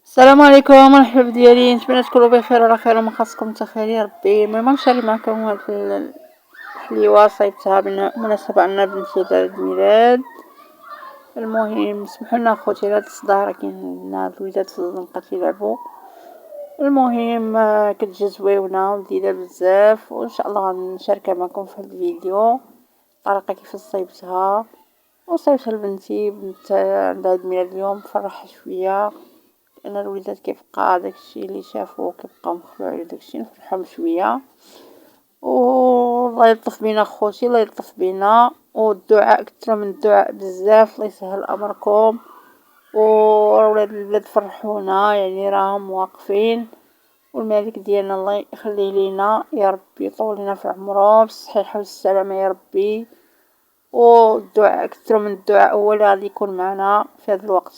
السلام عليكم، مرحبا ديالي، نتمنى تكونوا بخير وعلى خير وما خاصكم حتى خير يا ربي. المهم نشارك معكم هاد الحليوه صايبتها بالمناسبه ان بنتي دارت عيد ميلاد. المهم سمحوا لنا اخوتي هاد الصداع راه كاين عندنا هاد الوليدات في الزنقه تيلعبوا. المهم كتجي زويونه ولذيذه بزاف وان شاء الله غنشاركها معكم في هاد الفيديو الطريقه كيفاش صايبتها. وصايبتها لبنتي، بنت عندها عيد ميلاد اليوم، فرحها شويه لان الوليدات كيبقى داكشي اللي شافو كيبقاو مخلوع داكشي نفرحهم شويه. الله يلطف بينا خوتي، الله يلطف بينا، والدعاء كثروا من الدعاء بزاف، الله يسهل امركم. ولاد البلاد فرحونا يعني راهم واقفين، والملك ديالنا الله يخليه لينا يا ربي، يطول لنا في عمره بالصحيحه والسلامه يا ربي. والدعاء كثروا من الدعاء هو اللي غادي يكون معنا في هذا الوقت.